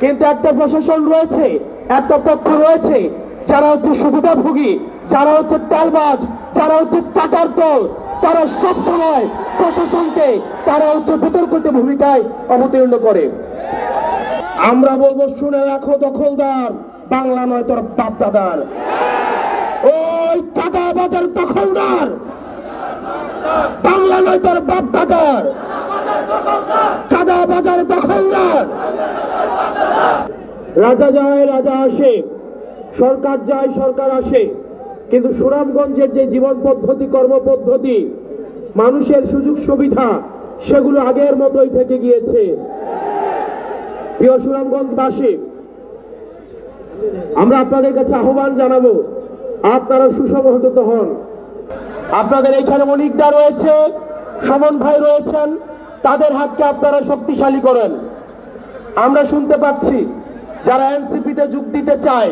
কিন্তু একটা প্রশাসন রয়েছে, একটা পক্ষ রয়েছে যারা হচ্ছে সুবিধাভোগী, যারা হচ্ছে তেলবাজ, যারা হচ্ছে চাটার দল। তারা সবসময় প্রশাসনকে তারা হচ্ছে বিতর্কিত ভূমিকায় অবতীর্ণ করে। আমরা বলবো, শুনে রাখো দখলদার, বাংলা নয় তোর বাপ দাদার। ওই চাঁদাবাজার দখলদার, বাংলা নয় তোর বাপ দাদার। চাঁদাবাজার দখলদার। রাজা যায় রাজা আসে, সরকার যায় সরকার আসে, কিন্তু সুনামগঞ্জের যে জীবন পদ্ধতি, কর্মপদ্ধতি, মানুষের সুযোগ সুবিধা, সেগুলো আগের মতোই থেকে গিয়েছে। প্রিয় সুনামগঞ্জবাসী, আমরা আপনাদের কাছে আহ্বান জানাবো, আপনারা সুসংহত হন। আপনাদের এখানে মনিকদা রয়েছে, সমন ভাই রয়েছেন, তাদের হাতকে আপনারা শক্তিশালী করেন। আমরা শুনতে পাচ্ছি যারা এনসিপিতে যোগ দিতে চায়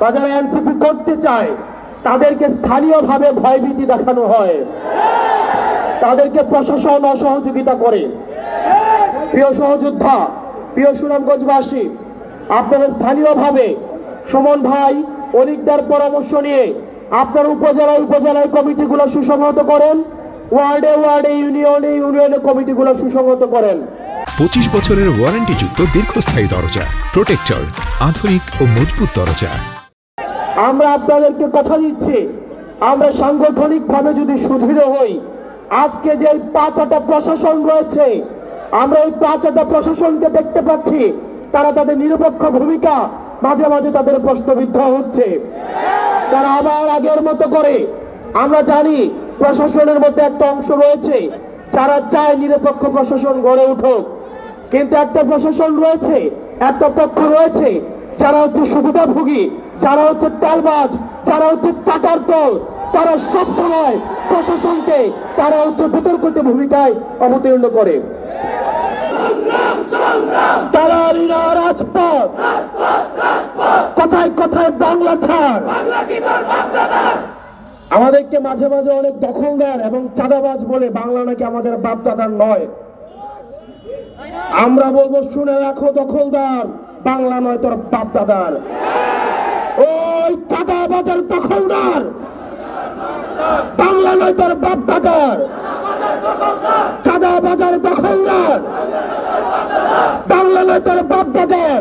বা যারা এনসিপি করতে চায়, তাদেরকে স্থানীয়ভাবে ভয়ভীতি দেখানো হয়, তাদেরকে প্রশাসন অসহযোগিতা করে। প্রিয় সহযোদ্ধা, প্রিয় সুনামগঞ্জবাসী, আপনারা স্থানীয়ভাবে সমন ভাই অনিকদার পরামর্শ নিয়ে আপনার উপজেলায় কমিটিগুলো সুসংহত করেন, ওয়ার্ডে ওয়ার্ডে, ইউনিয়নে ইউনিয়নে কমিটিগুলো সুসংহত করেন। 25 বছরের ওয়ারেন্টিযুক্ত দীর্ঘস্থায়ী দরজা প্রোটেক্টর, আধুনিক ও মজবুত দরজা। আমরা আপনাদেরকে কথা দিচ্ছি, আমরা সাংগঠনিকভাবে যদি সুদৃঢ় হই, আজকে যে 5টা প্রশাসন রয়েছে, আমরা এই 5টা প্রশাসনকে দেখতে পাচ্ছি, তারা তাদের নিরপেক্ষ ভূমিকা মাঝে মাঝে তাদের প্রশ্নবিদ্ধ হচ্ছে। তারা আবার আগের মতো করে, আমরা জানি প্রশাসনের মধ্যে একটা অংশ রয়েছে যারা চায় নিরপেক্ষ প্রশাসন গড়ে উঠুক, কিন্তু একটা প্রশাসন রয়েছে, একটা পক্ষ রয়েছে যারা হচ্ছে সুবিধাভোগী, যারা হচ্ছে তেলবাজ, যারা হচ্ছে চাটার দল। তারা সবসময় প্রশাসনকে তারা হচ্ছে বিতর্কিত ভূমিকায় অবতীর্ণ করে। দালালিরা রাজপথ, কথায় কথায় বাংলা ছাড়। আমাদেরকে মাঝে মাঝে অনেক দখলদার এবং চাঁদাবাজ বলে, বাংলা নাকি আমাদের বাপ দাদার নয়। আমরা বলবো, শুনে রাখো দখলদার, বাংলা নয় তোর বাপ দাদার। ওই চাঁদাবাজার দখলদার, বাংলা নয় তোর বাপ দাদার। চাঁদাবাজার দখলদার, বাংলা নয় তোর বাপ দাদার।